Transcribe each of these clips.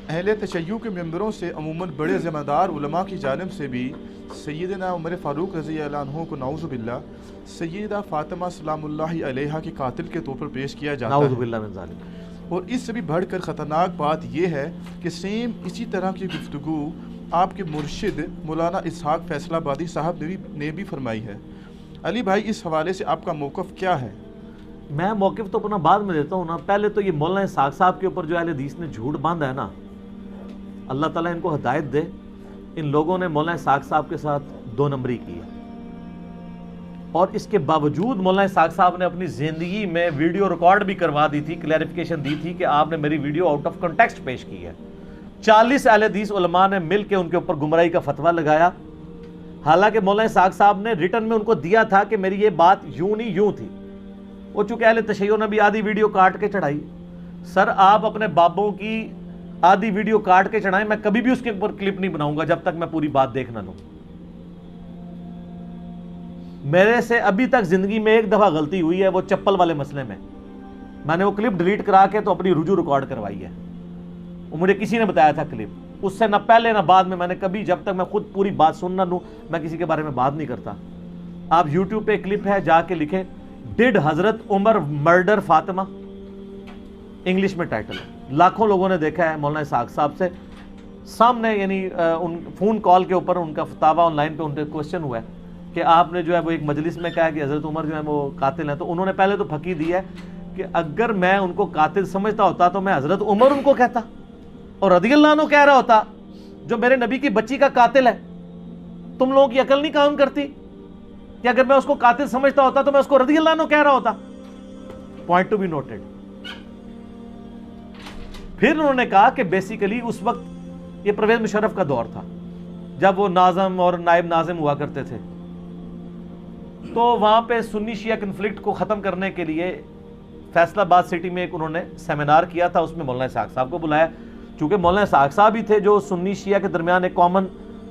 اہل تشیع کے ممبروں سے عموماً بڑے ذمہ دار علماء کی جانب سے بھی سیدنا عمر فاروق رضی اللہ عنہ کو نعوذ باللہ سیدہ فاطمہ سلام اللہ علیہا کے قاتل کے طور پر پیش کیا جاتا ہے، نعوذ باللہ من ذالک۔ اور اس سے بھی بڑھ کر خطرناک بات یہ ہے کہ سیم اسی طرح کی گفتگو آپ کے مرشد مولانا اسحاق فیصل آبادی صاحب نے بھی فرمائی ہے۔ علی بھائی، اس حوالے سے آپ کا موقف کیا ہے؟ میں موقف تو اپنا بعد میں دیتا ہوں نا، پہلے تو یہ مولانا اسحاق صاحب کے اوپر جو اہل حدیث نے جھوٹ باندھا ہے نا، اللہ تعالیٰ ان کو ہدایت دے۔ ان لوگوں نے مولانا اسحاق صاحب کے ساتھ دو نمبری کی ہے، اور اس کے باوجود مولانا اسحاق صاحب نے اپنی زندگی میں ویڈیو ریکارڈ بھی کروا دی تھی، کلیریفیکیشن دی تھی کہ آپ نے میری ویڈیو آؤٹ آف کنٹیکسٹ پیش کی ہے۔ 40 اہل حدیث علماء نے مل کے ان کے اوپر گمراہی کا فتویٰ لگایا، حالانکہ مولانا اسحاق صاحب نے ریٹن میں ان کو دیا تھا کہ میری یہ بات یوں نہیں یوں تھی۔ وہ چونکہ اہل تشیع نے بھی آدھی ویڈیو کاٹ کے چڑھائی۔ سر، آپ اپنے بابوں کی آدھی ویڈیو کاٹ کے چڑھائیں، میں کبھی بھی اس کے اوپر کلپ نہیں بناؤں گا جب تک میں پوری بات دیکھ نہ لوں۔ میرے سے ابھی تک زندگی میں ایک دفعہ غلطی ہوئی ہے، وہ چپل والے مسئلے میں نے وہ کلپ ڈیلیٹ کرا کے تو اپنی رجوع ریکارڈ کروائی ہے۔ وہ مجھے کسی نے بتایا تھا کلپ، اس سے نہ پہلے نہ بعد میں نے کبھی، جب تک میں خود پوری بات سن نہ لوں، میں کسی کے بارے میں بات نہیں کرتا۔ آپ یوٹیوب پہ کلپ ہے، جا کے لکھیں ڈڈ حضرت عمر مرڈر فاطمہ، انگلش میں ٹائٹل ہے۔ لاکھوں لوگوں نے دیکھا ہے مولانا اسحاق صاحب سے سامنے، یعنی ان فون کال کے اوپر ان کا فتاویٰ آن لائن پہ ان سے کوشچن ہوا ہے کہ آپ نے جو ہے وہ ایک مجلس میں کہا کہ حضرت عمر جو ہے وہ قاتل ہیں، تو انہوں نے پہلے تو پھکی دی ہے کہ اگر میں ان کو قاتل سمجھتا ہوتا تو میں حضرت عمر ان کو کہتا اور رضی اللہ عنہ کہہ رہا ہوتا، جو میرے نبی کی بچی کا قاتل ہے۔ تم لوگوں کی عقل نہیں کام کرتی کہ اگر میں اس کو قاتل سمجھتا ہوتا تو میں اس کو رضی اللہ عنہ کہہ رہا ہوتا؟ Point to be noted. پھر انہوں نے کہا کہ بیسیکلی اس وقت یہ پرویز مشرف کا دور تھا جب وہ ناظم اور نائب ناظم ہوا کرتے تھے، تو وہاں پہ سنی شیعہ کنفلکٹ کو ختم کرنے کے لیے فیصل آباد سٹی میں ایک انہوں نے سیمینار کیا تھا، اس میں مولانا اسحاق صاحب کو بلایا، چونکہ مولانا اسحاق صاحب ہی تھے جو سنی شیعہ کے درمیان ایک کامن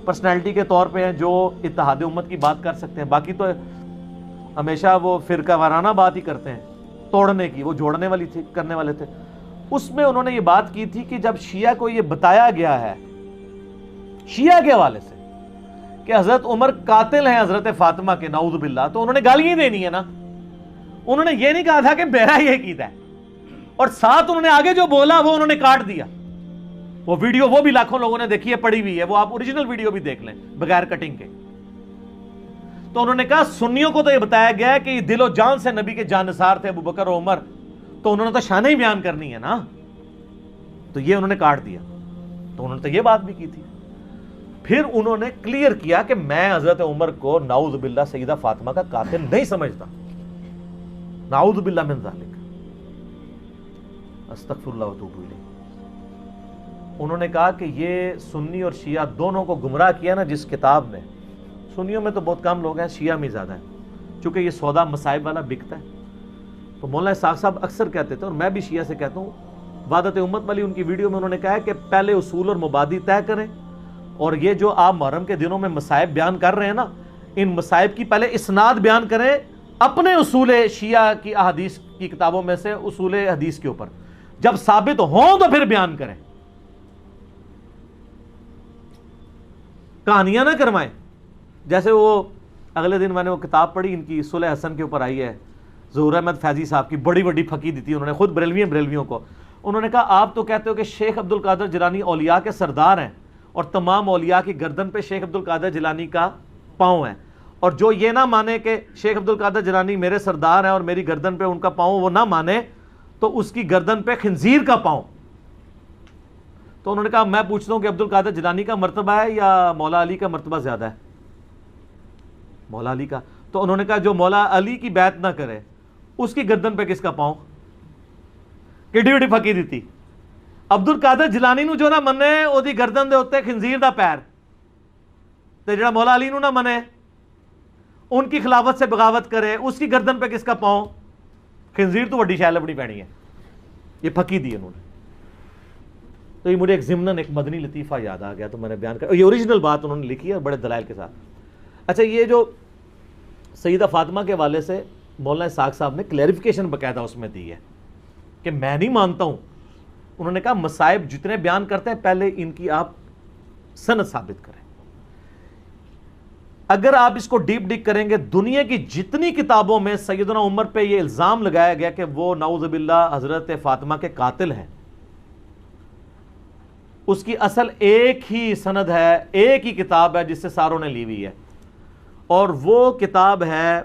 پرسنالٹی کے طور پہ ہیں جو اتحاد امت کی بات کر سکتے ہیں۔ باقی تو ہمیشہ وہ فرقہ وارانہ بات ہی کرتے ہیں، توڑنے کی، وہ جوڑنے والی تھی، کرنے والے تھے۔ اس میں انہوں نے یہ بات کی تھی کہ جب شیعہ کو یہ بتایا گیا ہے شیعہ کے حوالے سے کہ حضرت عمر قاتل ہیں حضرت فاطمہ کے، نعوذ باللہ، تو انہوں نے گالیاں دینی ہے نا۔ انہوں نے یہ نہیں کہا تھا کہ میرا یہ عقیدہ ہے، اور ساتھ انہوں نے آگے جو بولا وہ انہوں نے کاٹ دیا۔ وہ ویڈیو وہ بھی لاکھوں لوگوں نے دیکھی ہے، پڑی ہوئی ہے، وہ آپ اوریجنل ویڈیو بھی دیکھ لیں بغیر کٹنگ کے۔ تو انہوں نے کہا سنیوں کو تو یہ بتایا گیا ہے کہ یہ دل و جان سے نبی کے جانثار تھے ابو بکر و عمر، تو انہوں نے تو شانیں ہی بیان کرنی ہے نا، تو یہ انہوں نے کاٹ دیا۔ تو انہوں نے تو یہ بات بھی کی تھی۔ پھر انہوں نے کلیئر کیا کہ میں حضرت عمر کو نعوذ باللہ سیدہ فاطمہ کا قاتل نہیں سمجھتا، نعوذ باللہ من ذالک، استغفر اللہ واتوب الیہ۔ انہوں نے کہا کہ یہ سنی اور شیعہ دونوں کو گمراہ کیا نا جس کتاب نے، سنیوں میں تو بہت کم لوگ ہیں، شیعہ میں زیادہ ہیں، چونکہ یہ سودا مصائب والا بکتا ہے۔ تو مولانا اسحاق صاحب اکثر کہتے تھے، اور میں بھی شیعہ سے کہتا ہوں، وحدت امت والی ان کی ویڈیو میں انہوں نے کہا ہے کہ پہلے اصول اور مبادی طے کریں، اور یہ جو آپ محرم کے دنوں میں مصائب بیان کر رہے ہیں نا، ان مصائب کی پہلے اسناد بیان کریں اپنے اصول شیعہ کی احادیث کی کتابوں میں سے، اصول حدیث کے اوپر، جب ثابت ہوں تو پھر بیان کریں، کہانیاں نہ کروائیں۔ جیسے وہ اگلے دن میں نے وہ کتاب پڑھی ان کی صلح حسن کے اوپر آئی ہے، ظہور احمد فیضی صاحب کی، بڑی بڑی پھکی دی تھی انہوں نے، خود بریلویوں کو۔ انہوں نے کہا آپ تو کہتے ہو کہ شیخ عبد القادر جیلانی اولیاء کے سردار ہیں، اور تمام اولیاء کی گردن پہ شیخ عبد القادر جیلانی کا پاؤں ہے، اور جو یہ نہ مانے کہ شیخ عبد القادر جیلانی میرے سردار ہیں اور میری گردن پہ ان کا پاؤں وہ نہ مانے، تو اس کی گردن پہ خنزیر کا پاؤں۔ تو انہوں نے کہا میں پوچھتا ہوں کہ عبد القادر جیلانی کا مرتبہ ہے یا مولا علی کا مرتبہ زیادہ ہے؟ مولا علی کا۔ تو انہوں نے کہا جو مولا علی کی بیعت نہ کرے اس کی گردن پہ کس کا پاؤں؟ کڈی وڈی پھکی دیتی۔ عبد القادر جیلانی نو جو نہ منے او دی گردن دے اوتے خنزیر دا پیر، تے جڑا مولا علی نو نہ منے ان کی خلافت سے بغاوت کرے اس کی گردن پہ کس کا پاؤں؟ خنزیر تو وڈی شے لبنی پینی ہے۔ یہ پھکی دی انہوں نے۔ تو یہ مجھے ایک ضمناً ایک مدنی لطیفہ یاد آ گیا تو میں نے بیان کر، یہ اوریجنل بات انہوں نے لکھی ہے بڑے دلائل کے ساتھ۔ اچھا، یہ جو سیدہ فاطمہ کے حوالے سے مولانا اسحاق صاحب نے کلیریفیکیشن باقاعدہ اس میں دی ہے کہ میں نہیں مانتا ہوں انہوں نے کہا مصائب جتنے بیان کرتے ہیں پہلے ان کی آپ سند ثابت کریں. اگر آپ اس کو ڈیپ ڈگ کریں گے دنیا کی جتنی کتابوں میں سیدنا عمر پہ یہ الزام لگایا گیا کہ وہ نعوذ باللہ حضرت فاطمہ کے قاتل ہیں، اس کی اصل ایک ہی سند ہے، ایک ہی کتاب ہے جس سے ساروں نے لی ہوئی ہے، اور وہ کتاب ہے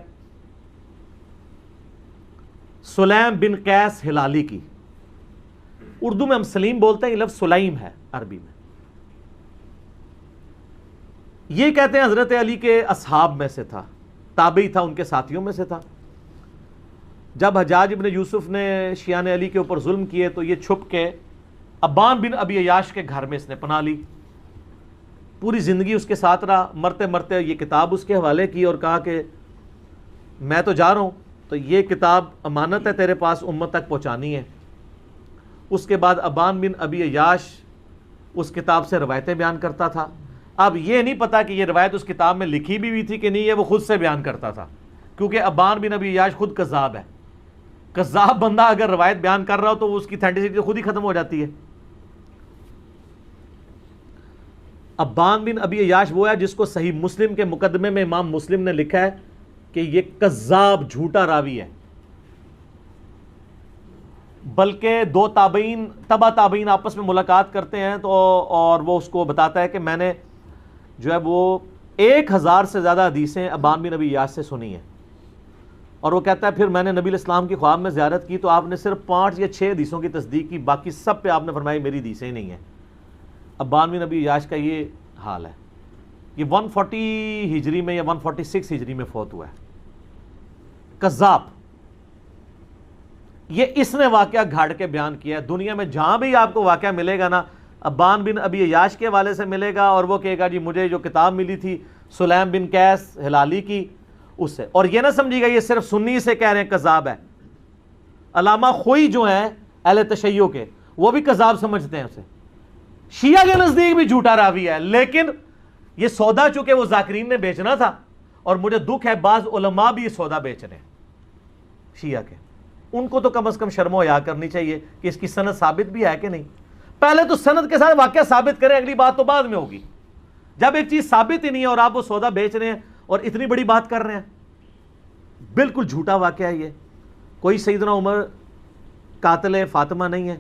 سلیم بن قیس ہلالی کی. اردو میں ہم سلیم بولتے ہیں، یہ لفظ سلیم ہے عربی میں. یہ کہتے ہیں حضرت علی کے اصحاب میں سے تھا، تابعی تھا، ان کے ساتھیوں میں سے تھا. جب حجاج ابن یوسف نے شیعان علی کے اوپر ظلم کیے تو یہ چھپ کے ابان بن ابی عیاش کے گھر میں اس نے پناہ لی. پوری زندگی اس کے ساتھ رہا. مرتے مرتے یہ کتاب اس کے حوالے کی اور کہا کہ میں تو جا رہا ہوں، تو یہ کتاب امانت ہے تیرے پاس، امت تک پہنچانی ہے. اس کے بعد ابان بن ابی عیاش اس کتاب سے روایتیں بیان کرتا تھا. اب یہ نہیں پتا کہ یہ روایت اس کتاب میں لکھی بھی ہوئی تھی کہ نہیں، یہ وہ خود سے بیان کرتا تھا، کیونکہ ابان بن ابی عیاش خود کذاب ہے. کذاب بندہ اگر روایت بیان کر رہا ہو تو اس کی اتھینٹسٹی خود ہی ختم ہو جاتی ہے. ابان بن ابی عیاش وہ ہے جس کو صحیح مسلم کے مقدمے میں امام مسلم نے لکھا ہے کہ یہ کذاب جھوٹا راوی ہے. بلکہ دو تابعین تبع تابعین آپس میں ملاقات کرتے ہیں تو اور وہ اس کو بتاتا ہے کہ میں نے جو ہے وہ 1000 سے زیادہ حدیثیں ابان بن ابی عیاش سے سنی ہیں. اور وہ کہتا ہے پھر میں نے نبی علیہ السلام کی خواب میں زیارت کی تو آپ نے صرف 5 یا 6 حدیثوں کی تصدیق کی، باقی سب پہ آپ نے فرمایا میری حدیثیں ہی نہیں ہیں. ابان بن ابی عیاش کا یہ حال ہے. یہ 140 ہجری میں یا 146 ہجری میں فوت ہوا ہے. کذاب. یہ اس نے واقعہ گھاڑ کے بیان کیا ہے. دنیا میں جہاں بھی آپ کو واقعہ ملے گا نا، ابان بن ابی عیاش کے حوالے سے ملے گا اور وہ کہے گا جی مجھے جو کتاب ملی تھی سلیم بن قیس ہلالی کی اس سے. اور یہ نہ سمجھیے گا یہ صرف سنی سے کہہ رہے ہیں کذاب ہے. علامہ خوئی جو ہیں اہل تشیع کے وہ بھی کذاب سمجھتے ہیں اسے. شیعہ کے نزدیک بھی جھوٹا راوی ہے، لیکن یہ سودا چونکہ وہ ذاکرین نے بیچنا تھا، اور مجھے دکھ ہے بعض علماء بھی یہ سودا بیچ رہے ہیں شیعہ کے. ان کو تو کم از کم شرم و حیا کرنی چاہیے کہ اس کی سند ثابت بھی ہے کہ نہیں. پہلے تو سند کے ساتھ واقعہ ثابت کریں، اگلی بات تو بعد میں ہوگی. جب ایک چیز ثابت ہی نہیں ہے اور آپ وہ سودا بیچ رہے ہیں اور اتنی بڑی بات کر رہے ہیں، بالکل جھوٹا واقعہ ہے یہ. کوئی سیدنا عمر قاتل فاطمہ نہیں ہے،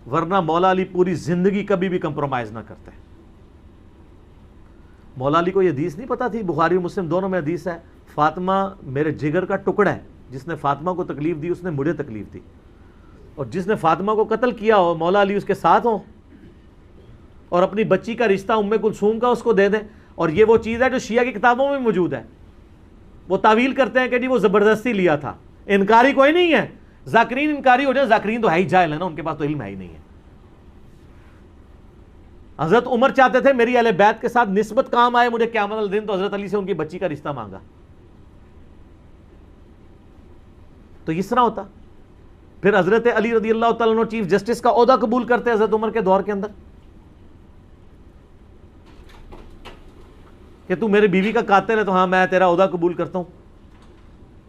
ورنہ مولا علی پوری زندگی کبھی بھی کمپرومائز نہ کرتے. مولا علی کو یہ حدیث نہیں پتا تھی، بخاری و مسلم دونوں میں حدیث ہے، فاطمہ میرے جگر کا ٹکڑا ہے، جس نے فاطمہ کو تکلیف دی اس نے مجھے تکلیف دی، اور جس نے فاطمہ کو قتل کیا ہو مولا علی اس کے ساتھ ہوں اور اپنی بچی کا رشتہ ام کلثوم کا اس کو دے دیں. اور یہ وہ چیز ہے جو شیعہ کی کتابوں میں موجود ہے. وہ تعویل کرتے ہیں کہ جی وہ زبردستی لیا تھا. انکاری کوئی نہیں ہے. ذاکرین انکاری ہو جائے، ذاکرین تو ہے ہی جاہل ہے نا، ان کے پاس تو علم ہے ہی نہیں ہے. حضرت عمر چاہتے تھے میری اہل بیت کے ساتھ نسبت کام آئے مجھے قیامت الدن، تو حضرت علی سے ان کی بچی کا رشتہ مانگا. تو اس طرح ہوتا. پھر حضرت علی رضی اللہ تعالیٰ عنہ چیف جسٹس کا عہدہ قبول کرتے حضرت عمر کے دور کے اندر کہ تو میرے بیوی کا قاتل ہے تو ہاں میں تیرا عہدہ قبول کرتا ہوں.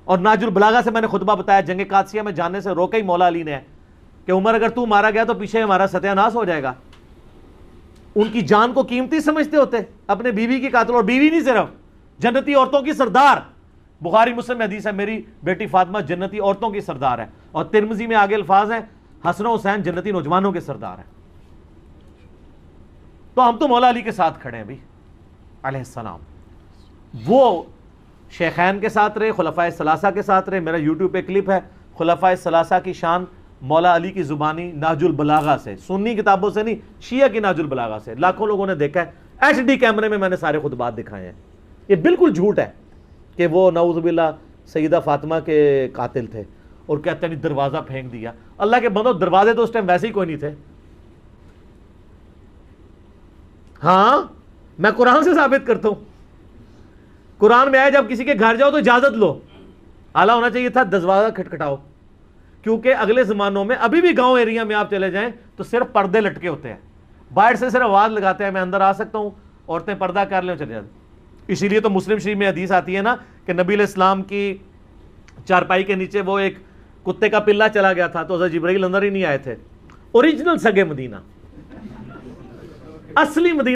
اور ناج البلاغہ سے میں نے خطبہ بتایا، جنگ قادسیہ میں جانے سے روکا ہی مولا علی نے کہ عمر اگر تو مارا گیا تو پیچھے ہمارا ستیہ ناس ہو جائے گا. ان کی جان کو قیمتی سمجھتے ہوتے، اپنے بیوی کی قاتل، اور بیوی نہیں صرف جنتی عورتوں کی سردار. بخاری مسلم میں حدیث ہے میری بیٹی فاطمہ جنتی عورتوں کی سردار ہے، اور ترمذی میں آگے الفاظ ہیں حسن و حسین جنتی نوجوانوں کے سردار ہیں. تو ہم تو مولا علی کے ساتھ کھڑے ہیں بھی علیہ السلام. وہ شیخین کے ساتھ رہے، خلفائے ثلاثہ کے ساتھ رہے. میرا یوٹیوب پہ کلپ ہے خلفائے ثلاثہ کی شان مولا علی کی زبانی ناج البلاغہ سے، سنی کتابوں سے نہیں، شیعہ کی ناج البلاغہ سے. لاکھوں لوگوں نے دیکھا ہے، HD کیمرے میں نے سارے خطبات دکھائے ہیں. یہ بالکل جھوٹ ہے کہ وہ نعوذ باللہ سیدہ فاطمہ کے قاتل تھے اور کہتے ہیں دروازہ پھینک دیا. اللہ کے بندو دروازے تو اس ٹائم ویسے ہی کوئی نہیں تھے. ہاں میں قرآن سے ثابت کرتا ہوں. قرآن میں آیا جب کسی کے گھر جاؤ تو اجازت لو. اعلیٰ ہونا چاہیے تھا دروازہ کھٹکھٹاؤ، کیونکہ اگلے زمانوں میں ابھی بھی گاؤں ایریا میں آپ چلے جائیں تو صرف پردے لٹکے ہوتے ہیں، باہر سے صرف آواز لگاتے ہیں میں اندر آ سکتا ہوں، عورتیں پردہ کر لیں چلے جاتے. اسی لیے تو مسلم شریف میں حدیث آتی ہے نا کہ نبی علیہ السلام کی چارپائی کے نیچے وہ ایک کتے کا پلہ چلا گیا تھا تو حضرت جبرائیل اندر ہی نہیں آئے تھے. اوریجنل سگے مدینہ، اصلی مدینہ